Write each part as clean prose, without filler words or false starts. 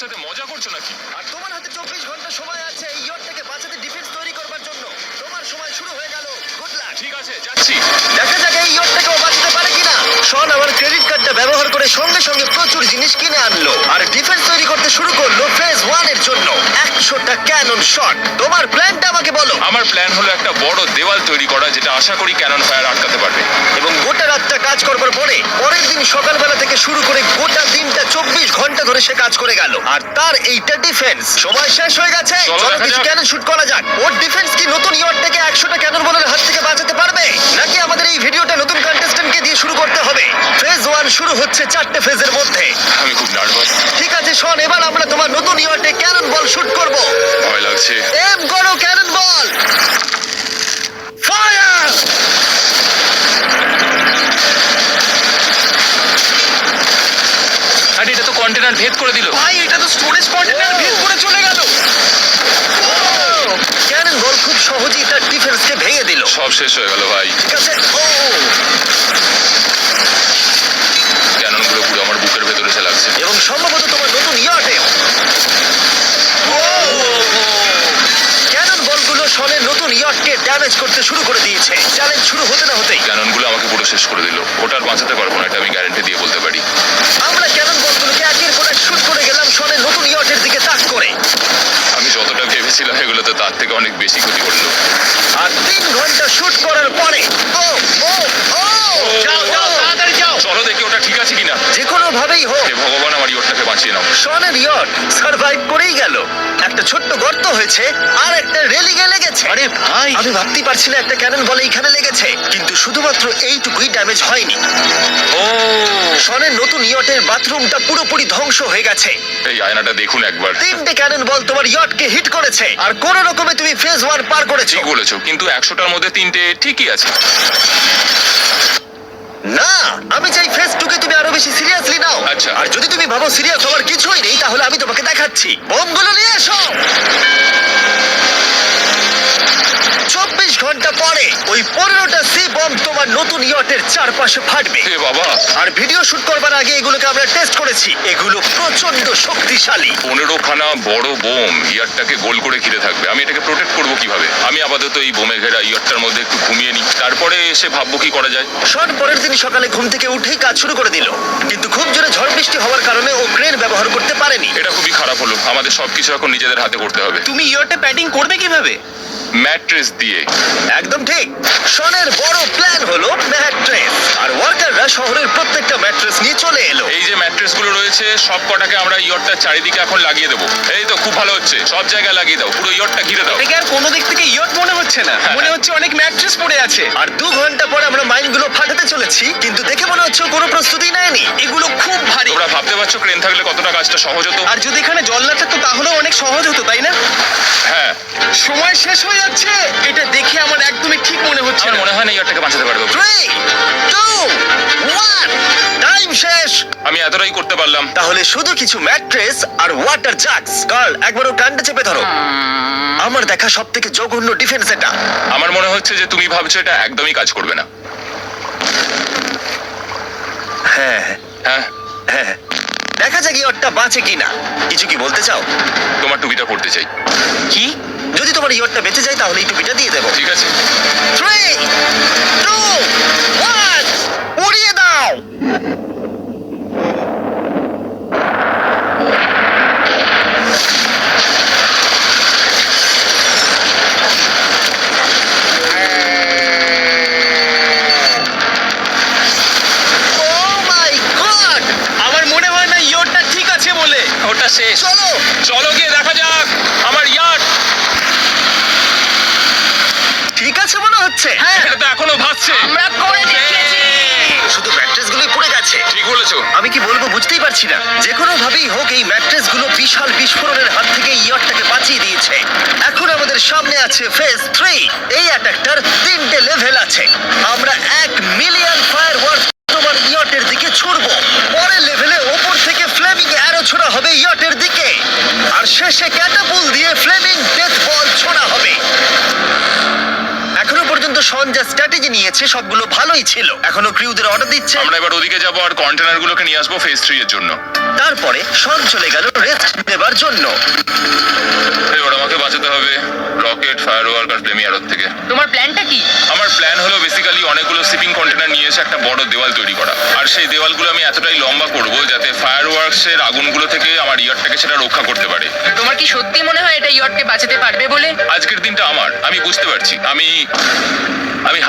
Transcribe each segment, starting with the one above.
সাথে মজা করছো নাকি? আর তোমার হাতে 24 ঘন্টা সময় আছে এই ইয়টটাকে বাঁচাতে ডিফেন্স তৈরি করবার জন্য। তোমার সময় শুরু হয়ে গেল। Good luck. ঠিক আছে, যাচ্ছি। দেখা যাক এই ইয়টটাকে ও বাঁচাতে পারে কিনা। শন আমার ক্রেডিট কার্ডটা ব্যবহার করে সঙ্গে সঙ্গে প্রচুর জিনিস কিনে আনলো আর ডিফেন্স তৈরি করতে শুরু করলো ফেজ 1 এর জন্য 100টা ক্যানন শট। তোমার প্ল্যানটা আমাকে বলো। আমার প্ল্যান হলো একটা বড় দেওয়াল তৈরি করা, যেটা আশা করি ক্যানন ফায়ার আটকাতে পারবে। এবং গোটা রাতটা কাজ করবার পরে পরের দিন সকালবেলা থেকে শুরু করে গোটা দিনটা 24 ঘন্টা ধরে সে কাজ করে গেল আর তার এইটা ডিফেন্স। সময় শেষ হয়ে গেছে। চলো চলো দেখা কিছু যাক। ক্যানন শুট করা যাক। ওর ডিফেন্স কি নতুন ইয়টটাকে 100টা ক্যানন বলের হাত থেকে বাঁচাতে পারবে, নাকি আমাদের এই ভিডিওটা নতুন কন্টেস্ট্যান্টকে দিয়ে শুরু করতে হবে? ফেজ 1 শুরু হচ্ছে 4টে ফেজের মধ্যে। আমি খুব নার্ভাস। ঠিক আছে শন, এবার আমরা তোমার নতুন ইয়টে ক্যানন বল শুট করব। ভয় লাগছে। এম করো ক্যানন বল। ফায়ার! আরে এটা তো কন্টেনার ভেদ করে দিল। ভাই এটা তো স্টোরেজ কন্টেনার ভেদ করে চলে গেল। ক্যানন বল খুব সহজেই তার ডিফেন্সকে ভেঙে দিল। সব শেষ হয়ে গেল ভাই। ঠিক আছে। ও ক্যাননগুলো পুরো আমার বুকের ভেতরে এসে লাগছে। এবং সম্ভবত তোমার নতুন ইয়টে ক্যানন বলগুলো শনের নতুন ইয়টকে ড্যামেজ করতে শুরু করে দিয়েছে। চ্যালেঞ্জ শুরু হতে না হতেই ক্যাননগুলো আমাকে পুরো শেষ করে দিল। ওটা আর বাঁচাতে পারবো না, এটা আমি গ্যারান্টি দিয়ে বলতে পারি। আমরা ক্যানন বলগুলোকে একের পর এক শুট করে গেলাম শনের নতুন ইয়টের দিকে তাক করে। আমি যতটা ভেবেছিলাম এগুলো তো তার থেকে অনেক বেশি ক্ষতি করলো। আর 3 ঘন্টা শুট করার পরে ও ও ও যাও যাও তাড়াতাড়ি যাও। চলো দেখি ওটা ঠিক আছে কিনা। যে কোনো ভাবেই হোক হে ভগবান, আমার ইয়টটাকে বাঁচিয়ে নাও। শনের ইয়ট সার্ভাইভ করেই গেল। একটা ছোট্ট গর্ত হয়েছে আর একটা রেলিংয়ে লেগেছে। আরে ভাই আমি ভাবতেই পারছি না একটা ক্যানন বলে এইখানে লেগেছে, কিন্তু শুধুমাত্র এইটুকুই ড্যামেজ হয়নি। ও শনের নতুন ইয়টের বাথরুমটা পুরোপুরি ধ্বংস হয়ে গেছে। এই আয়নাটা দেখুন একবার। 3টে ক্যানন বল তোমার ইয়টকে হিট করেছে আর কোনো রকমে তুমি ফেজ 1 পার করেছো। ঠিক বলেছো, কিন্তু 100টার মধ্যে 3টে ঠিকই আছে। না, আমি চাই ফেজ 2 কে তুমি আরো বেশি সিরিয়াসলি নাও। আচ্ছা। আর যদি তুমি ভাবো সিরিয়াস হওয়ার কিছুই নেই, তাহলে আমি তোমাকে দেখাচ্ছি। বোমগুলো নিয়ে এসো। 24 ঘন্টা পরে ওই 15টা সি বম তোমার নতুন ইয়টের চারপাশে ফাটবে। হে বাবা, আর ভিডিও শুট করবার আগে এগুলোকে আমরা টেস্ট করেছি। এগুলো প্রচন্ড শক্তিশালী। 15খানা বড় বোম ইয়ারটাকে গোল করে ঘিরে থাকবে। আমি এটাকে প্রোটেক্ট করব কিভাবে? আমি আপাতত এই বোমে ঘেরা ইয়ারটার মধ্যে একটু ঘুমিয়ে নিই, তারপরে এসে ভাববো কি করা যায়। শন পরের দিন সকালে ঘুম থেকে উঠেই কাজ শুরু করে দিল, কিন্তু খুব জোরে ঝড় বৃষ্টি হওয়ার কারণে ও ক্রেন ব্যবহার করতে পারেনি। এটা খুবই খারাপ হলো। আমাদের সবকিছু এখন নিজেদের হাতে করতে হবে। তুমি ইয়রটা প্যাডিং করবে কিভাবে? ম্যাট্রেস দিয়ে। একদম ঠিক। শনের বড় প্ল্যান হলো ম্যাট্রেস, আর ওয়ার্কাররা শহরের প্রত্যেকটা ম্যাট্রেস নিয়ে চলে এলো। এই যে ম্যাট্রেস গুলো রয়েছে সব কটাকে আমরা ইয়রটার চারিদিকে এখন লাগিয়ে দেবো। এই তো খুব ভালো হচ্ছে, সব জায়গায় লাগিয়ে দাও, পুরো ইয়রটা ঘিরে দাও। এটাকে আর কোনো দিক থেকে ইয়ট মনে হচ্ছে না, মনে হচ্ছে অনেক ম্যাট্রেস পড়ে আছে। আর 2 ঘন্টা পরে আমরা মাইনগুলো ফাটাতে চলেছি, কিন্তু দেখে মনে হচ্ছে ও কোনো প্রস্তুতি নেয়নি। এগুলো খুব ভারী। তোমরা ভাবতে পারছো ক্রেন থাকলে কতটা কাজটা সহজ হতো? আর যদি এখানে জল না থাকতো তাহলেও অনেক সহজ হতো, তাই না? হ্যাঁ, সময় শেষ হয়ে যাচ্ছে। এটা দেখে আমার একদমই ঠিক মনে হচ্ছে আমার না। মনে হয় না ইয়রটাকে বাঁচাতে পারবো। 3 2 1 টাইম শেষ। আমি এতটাই করতে পারলাম। তাহলে শুধু কিছু ম্যাট্রেস আর ওয়াটার জাগস। কার্ল, একবার ও কানটা চেপে ধরো। আমার দেখা সবথেকে জঘন্য ডিফেন্স এটা। আমার মনে হচ্ছে যে তুমি ভাবছো এটা একদমই কাজ করবে না। হ্যাঁ হ্যাঁ, হ্যাঁ, দেখা যাক ইয়টটা বাঁচে কিনা। কিছু কি বলতে চাও? তোমার টুপিটা পড়তে চাই। কি? যদি তোমার ইয়টটা বেঁচে যায় তাহলে এই টুপিটা দিয়ে দেবো। ঠিক আছে। 3 2 1 উড়িয়ে দাও। Oh my God! আমার মনে হয় না ইয়রটা ঠিক আছে বলে। ওটা শেষ। চলো চলো গিয়ে দেখা যাক আমার ইয়ার্ড। ঠিক আছে মনে হচ্ছে। হ্যাঁ, এটা তো এখনো ভাসছে। আমরা করে দেখিয়েছি। শুধু ম্যাট্রেসগুলোই পড়ে গেছে। ঠিক বলেছো। আমি কি বলবো বুঝতেই পারছি না। যে কোনো ভাবেই হোক এই ম্যাট্রেসগুলো বিশাল বিস্ফোরণের হাত থেকে ইয়টটাকে বাঁচিয়ে দিয়েছে। এখন আমাদের সামনে আছে ফেজ 3। এই অ্যাটাকটার 3টে লেভেল আছে। আমরা 1 মিলিয়ন ফায়ারওয়ার্ক তোমার ইয়টের দিকে ছুড়বো। পরের লেভেলে ওপর থেকে ফ্লেমিং অ্যারো ছোড়া হবে ইয়টের দিকে, আর শেষে ক্যাটাপুল দিয়ে ফ্লেমিং ডেথ বল ছোড়া হবে। এখনো পর্যন্ত শন যা স্ট্র্যাটেজি নিয়েছে সবগুলো ভালোই ছিল। এখনো ক্রিউদের অর্ডার দিচ্ছে। আমরা এবার ওদিকে যাবো আর কন্টেনার গুলোকে নিয়ে আসবো ফেজ 3 এর জন্য। তারপরে শন চলে গেল রেস্ট নেবার জন্য। এবার আমাকে বাঁচাতে হবে রকেট, ফায়ারওয়ার্ক আর ফ্লেমি অ্যারোর থেকে। তোমার প্ল্যানটা কি? আমার প্ল্যান হলো বেসিক্যালি অনেকগুলো শিপিং কন্টেনার নিয়ে এসে একটা বড় দেওয়াল তৈরি করা, আর সেই দেওয়ালগুলো আমি এতটাই লম্বা করব যাতে ফায়ারওয়ার্কস এর আগুনগুলো থেকে আমার ইয়ারটাকে সেটা রক্ষা করতে পারে। তোমার কি সত্যি মনে হয় এটা ইয়টকে বাঁচাতে পারবে বলে? আজকের দিনটা আমার, আমি বুঝতে পারছি, আমি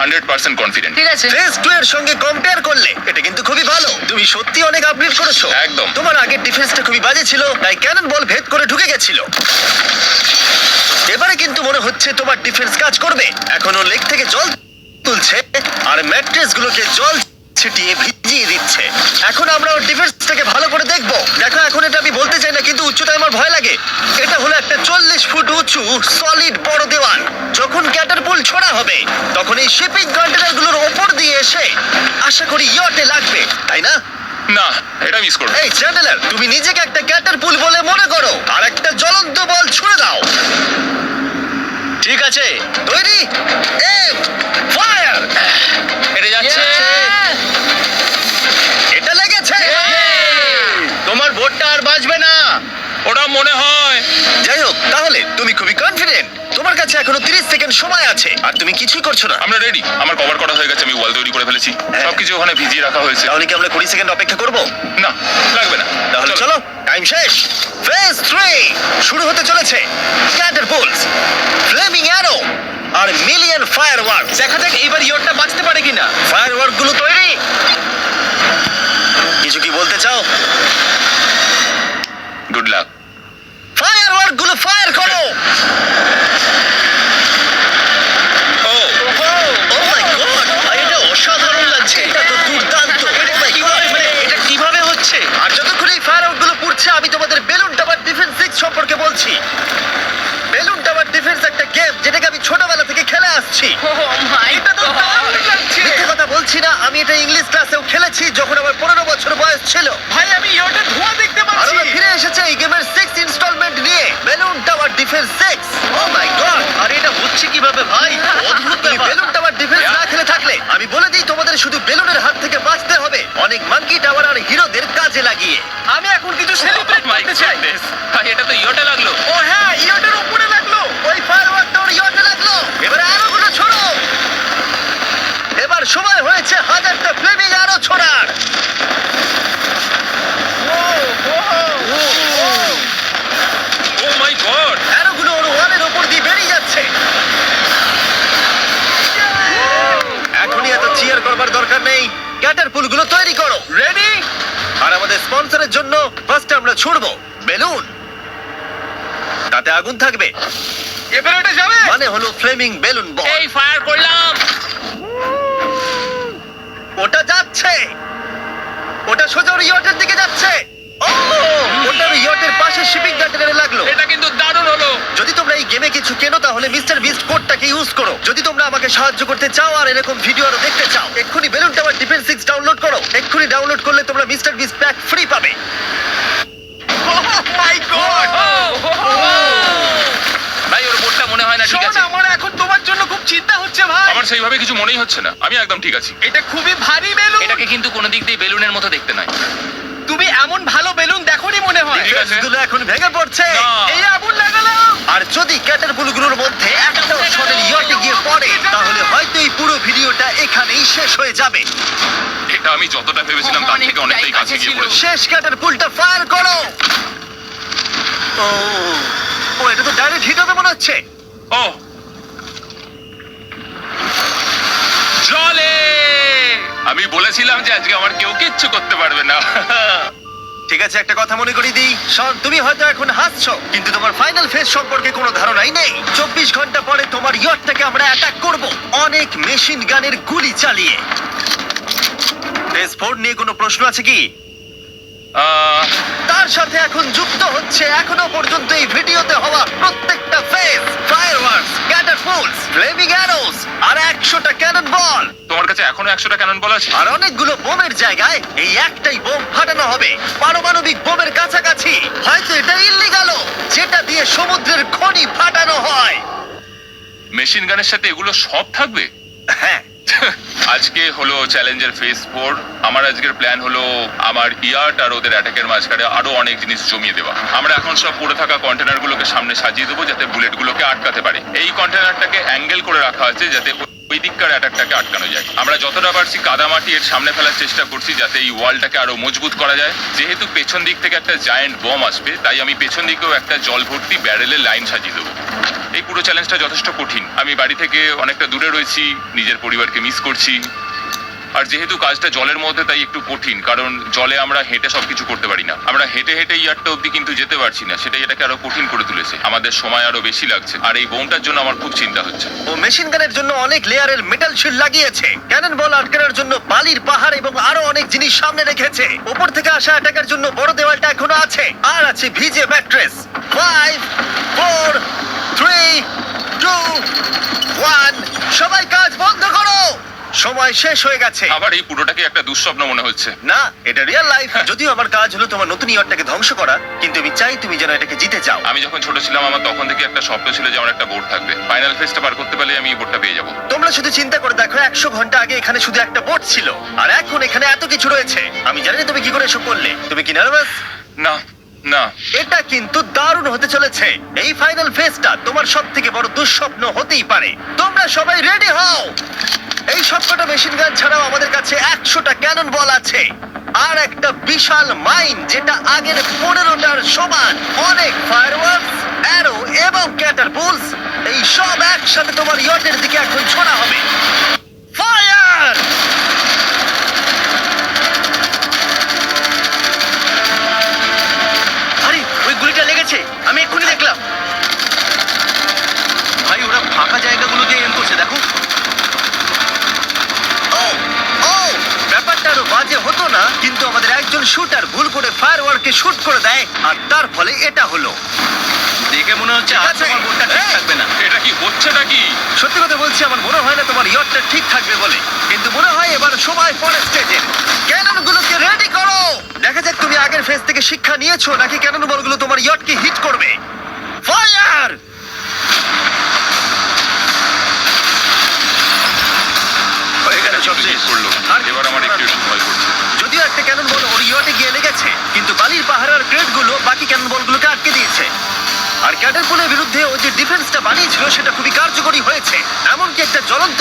100% কনফিডেন্ট। ঠিক আছে। ফেজ 2 এর সঙ্গে কম্পেয়ার করলে এটা কিন্তু খুবই ভালো। তুমি সত্যি অনেক আপগ্রেড করেছো। একদম। তোমার আগের ডিফেন্সটা খুবই বাজে ছিল, তাই ক্যানন বল ভেদ করে ঢুকে গেছিল। এবারে কিন্তু মনে হচ্ছে তোমার ডিফেন্স কাজ করবে। এখনো লেক থেকে জল তুলছে আর ম্যাট্রেস গুলোকে জল ছিটিয়ে ভিজিয়ে দিচ্ছে। এখন আমরা ওর ডিফেন্সটাকে ভালো করে দেখবো। দেখো, এখন এটা আমি বলতে চাই না, কিন্তু উচ্চতায় আমার ভয় লাগে। এটা হলো একটা 40 ফুট উঁচু সলিড বড় দেওয়াল। যখন ক্যাটারপুল ছোড়া হবে তখন এই শিপিং কন্টেনার গুলোর ওপর দিয়ে এসে আশা করি ইয়টে লাগবে, তাই না? না, এটা মিস করব। এই চ্যান্ডেলার, তুমি নিজেকে একটা ক্যাটারপুল বলে মনে করো আর একটা জ্বলন্ত বল ছুড়ে দাও। ঠিক আছে, তৈরি? Aim fire! এটা যাচ্ছে। এটা লেগেছে। তোমার বোটটা আর বাঁচবে না। ওটা মনে হয়। যাই হোক, তাহলে তুমি খুবই কনফিডেন্ট। তোমার কাছে এখনো 30 সেকেন্ড সময় আছে আর তুমি কিছুই করছো না। আমরা রেডি, আমার কভার করা হয়ে গেছে, আমি ওয়াল তৈরি করে ফেলেছি, সবকিছু ওখানে ভিজিয়ে রাখা হয়েছে। তাহলে কি আমরা 20 সেকেন্ড অপেক্ষা করব? না, লাগবে না। তাহলে চলো, টাইম শেষ। ফেজ 3 শুরু হতে চলেছে। ক্যাটারপুলস, ফ্লেমিং অ্যারো আর মিলিয়ন ফায়ারওয়ার্ক। দেখা যাক এইবার ইয়টটা বাঁচতে পারে কিনা। ফায়ারওয়ার্ক গুলো তৈরি। কিছু কি বলতে চাও? Good luck. ফায়ারওয়ার্ক গুলো ফায়ার করো। ও Oh my God! এটা অসাধারণ লাগছে। এটা তো দুর্দান্ত। Oh my God! এটা কিভাবে হচ্ছে? আর যতক্ষণ এই ফায়ারওয়ার্ক গুলো পুড়ছে আমি তোমাদের বেলুন টাওয়ার ডিফেন্স 6 সম্পর্কে বলছি। বেলুন টাওয়ার ডিফেন্স একটা গেম যেটাকে আমি ছোটবেলা থেকে খেলে আসছি। ও মাই এটা তো দারুণ লাগছে। মিথ্যে কথা বলছি না, আমি এটা ইংলিশ ক্লাসেও খেলেছি যখন আমার 15 বছর বয়স ছিল। ভাই, আমি ইয়টের ধোঁয়া দেখতে আর পাচ্ছি। আমরা ফিরে এসেছে এই গেমের 6 ইনস্টলমেন্ট নিয়ে, বেলুন টাওয়ার ডিফেন্স 6। ও মাই গড! আর এটা হচ্ছে কিভাবে ভাই? অদ্ভুত তুমি ব্যাপার। বেলুন টাওয়ার ডিফেন্স না খেলে থাকলে আমি বলে দিই তোমাদের শুধু বেলুনের হাত থেকে বাঁচতে হবে অনেক মাঙ্কি টাওয়ার আর হিরোদের কাজে লাগিয়ে। আমি এখন কিছু সেলিব্রেট করতে চাই। এটা তো ইয়োটা লাগলো। ও হ্যাঁ, ইয়টের উপরে লাগলো। ওই ফায়ারওয়ার্কটা ওর ইয়টে লাগলো। এবারে আরোগুলো ছোড়ো। এবার সময় হয়েছে 1000টা ফ্লেমিং আরো ছোড়ার। ও মাই গড। অ্যারোগুলো ওর ওয়ালের ওপর দিয়ে বেরিয়ে যাচ্ছে। এখনই এত চিয়ার করবার দরকার নেই, ক্যাটারপুলগুলো তৈরি করো। রেডি? আর আমাদের স্পন্সরের জন্য ফার্স্ট আমরা ছুড়বো বেলুন, তাতে আগুন থাকবে, এবার এটা যাবে। মানে হলো ফ্লেমিং বেলুন বল। এই ফায়ার করলাম। ওটা যাচ্ছে, ওটা সোজা ওর ইয়টের দিকে যাচ্ছে। ও, ওটা ওর ইয়টের পাশে শিপিং কন্টেনারে লাগলো। এটা কিন্তু দারুণ হলো। যদি তোমরা এই গেমে কিছু কেনো তাহলে মিস্টার বিস্ট কোডটাকে ইউজ করো। যদি তোমরা আমাকে সাহায্য করতে চাও আর এরকম ভিডিও আরো দেখতে চাও, এক্ষুনি বেলুন টাওয়ার ডিফেন্স 6 ডাউনলোড করো। এক্ষুনি ডাউনলোড করলে তোমরা মিস্টার বিস্ট প্যাক ফ্রি পাবে। মাই গড! ভাই, ওর বোর্ডটা মনে হয় না ঠিক শোন, আছে। আমার এখন তোমার জন্য খুব চিন্তা হচ্ছে ভাই। আমার সেইভাবে কিছু মনেই হচ্ছে না, আমি একদম ঠিক আছি। এটা খুবই ভারী বেলুন। এটাকে কিন্তু কোনো দিক দিয়ে বেলুনের মতো দেখতে নয়। তুমি এমন ভালো বেলুন দেখোনি মনে হয়। ঠিক আছে। গুলো এখন ভেঙে পড়ছে। না। এই আগুন লাগালাম। আর যদি ক্যাটারপুলগুলোর মধ্যে একটাও শটের ইয়টে গিয়ে পড়ে তাহলে হয়তো এই পুরো ভিডিওটা এখানেই শেষ হয়ে যাবে। এটা আমি যতটা ভেবেছিলাম তার থেকে অনেকটাই কাছে গিয়ে পড়েছে। শেষ ক্যাটারপুলটা ফায়ার করো। ও, ও, এটা তো ডাইরেক্ট হিট হবে মনে হচ্ছে। ও, জলে! আমি বলেছিলাম যে আজকে আমার কেউ কিচ্ছু করতে পারবে না। ঠিক আছে, একটা কথা মনে করিয়ে দিই, শন, তুমি হয়তো এখন হাসছো কিন্তু তোমার ফাইনাল ফেজ সম্পর্কে কোনো ধারণাই নেই। 24 ঘন্টা পরে তোমার ইয়টটাকে আমরা অ্যাটাক করব অনেক মেশিন গানের গুলি চালিয়ে। ফেজ 4 নিয়ে কোনো প্রশ্ন আছে কি? তার সাথে এখন যুক্ত হচ্ছে এখনো পর্যন্ত এই ভিডিওতে হওয়া প্রত্যেকটা phase, fireworks, catapults, flaming arrows আর 100টা ক্যানন বল। তোমার কাছে এখনো 100টা ক্যানন বল আছে? আর অনেকগুলো বোমের জায়গায় এই একটাই বোম ফাটানো হবে, পারমাণবিক বোমের কাছাকাছি। হয়তো এটা ইল্লিগাল, যেটা দিয়ে সমুদ্রের খনি ফাটানো হয়। মেশিন গানের সাথে এগুলো সব থাকবে? হ্যাঁ, আজকে হলো চ্যালেঞ্জের ফেজ 4। আমার আজকের প্ল্যান হলো আমার ইয়ার্ট আর ওদের অ্যাটাকের মাঝখানে আরো অনেক জিনিস জমিয়ে দেওয়া। আমরা এখন সব পড়ে থাকা কন্টেনারগুলোকে সামনে সাজিয়ে দেবো যাতে বুলেটগুলোকে আটকাতে পারে। এই কন্টেনারটাকে অ্যাঙ্গেল করে রাখা আছে যাতে ওই দিককার অ্যাটাকটাকে আটকানো যায়। আমরা যতটা পারছি কাদামাটি এর সামনে ফেলার চেষ্টা করছি যাতে এই ওয়ালটাকে আরো মজবুত করা যায়। যেহেতু পেছন দিক থেকে একটা জায়ান্ট বম আসবে, তাই আমি পেছন দিকেও একটা জল ভর্তি ব্যারেলের লাইন সাজিয়ে দেবো। এই পুরো চ্যালেঞ্জটা যথেষ্ট কঠিন। আমি বাড়ি থেকে অনেকটা দূরে রয়েছি, নিজের পরিবারকে মিস করছি। আর যেহেতু কাজটা জলের মধ্যে, তাই একটু কঠিন, কারণ জলে আমরা হেঁটে সবকিছু করতে পারি না। আমরা হেঁটে হেঁটে ইয়ারটা অব্দি কিন্তু যেতে পারছি না, সেটাই এটাকে আরো কঠিন করে তুলেছে। আমাদের সময় আরো বেশি লাগছে, আর এই বোমটার জন্য আমার খুব চিন্তা হচ্ছে। ও মেশিন গানের জন্য অনেক লেয়ারের মেটাল শিল্ড লাগিয়েছে, ক্যানন বল আটকানোর জন্য বালির পাহাড় এবং আরো অনেক জিনিস সামনে রেখেছে। উপর থেকে আসা অ্যাটাকের জন্য বড় দেওয়ালটা এখনো আছে, আর আছে ভিজে ম্যাট্রেস। 5 4 3 2 1 সবাই কাজ বন্ধ করো, সময় শেষ হয়ে গেছে। আবার এই পুরোটাকে একটা দুঃস্বপ্ন মনে হচ্ছে। না, এটা রিয়েল লাইফ। যদিও আমার কাজ হলো তোমার নতুন ইয়ারটাকে ধ্বংস করা, কিন্তু আমি চাই তুমি যেন এটাকে জিতে যাও। আমি যখন ছোট ছিলাম, আমার তখন থেকে একটা স্বপ্ন ছিল যে আমার একটা বোর্ড থাকবে। ফাইনাল ফেজটা পার করতে পারলে আমি এই বোর্ডটা পেয়ে যাবো। তোমরা শুধু চিন্তা করে দেখো, 100 ঘন্টা আগে এখানে শুধু একটা বোট ছিল, আর এখন এখানে এত কিছু রয়েছে। আমি জানি না তুমি কি করে এসব করলে। তুমি কি নার্ভাস? না না, এটা কিন্তু দারুণ হতে চলেছে। এই ফাইনাল ফেজটা তোমার সব থেকে বড় দুঃস্বপ্ন হতেই পারে। তোমরা সবাই রেডি হও। এই সবকটা মেশিন গান ছাড়াও আমাদের কাছে 100টা ক্যানন বল আছে, আর একটা বিশাল মাইন যেটা আগের 15টার সমান। অনেক ফায়ারওয়ার্কস, অ্যারো এবং ক্যাটারপুলস, এই সব একসাথে তোমার ইয়টের দিকে এখন ছোড়া হবে। ফায়ার! আরে ওই গুলিটা লেগেছে, আমি এক্ষুনি দেখলাম। ভাই ওরা ফাঁকা জায়গাগুলো দিয়ে এম করছে, দেখো। ও ও ব্যাপারটা আরো বাজে হতো না, কিন্তু আমাদের একজন শুটার ভুল করে ফায়ারওয়ার্ককে শুট করে দেয়, আর তার ফলে এটা হলো। দেখে মনে হচ্ছে ঠিক আর আছে। তোমার বোটটা ঠিক এই! থাকবে না। এটা কি হচ্ছেটা কি? সত্যি কথা বলছি, আমার মনে হয় না তোমার ইয়টটা ঠিক থাকবে বলে, কিন্তু মনে হয় এবার সময় পরের স্টেজের। ক্যাননগুলোকে রেডি করো। দেখা যাক তুমি আগের ফেজ থেকে শিক্ষা নিয়েছো নাকি ক্যানন বলগুলো তোমার ইয়টকে হিট করবে। ফায়ার! হয়ে গেল সব শেষ। করলো। আর এবার আমার একটু একটু ভয় করছে। যদিও একটা ক্যানন বল ওর ইয়টে গিয়ে লেগেছে, কিন্তু বালির পাহাড়ের ক্রেটগুলো বাকি ক্যানন বলগুলোকে আটকে দিয়েছে। আর ক্যাটারপুলের বিরুদ্ধে ও যে ডিফেন্সটা বানিয়েছিল সেটা খুবই কার্যকরী হয়েছে। এমনকি একটা জ্বলন্ত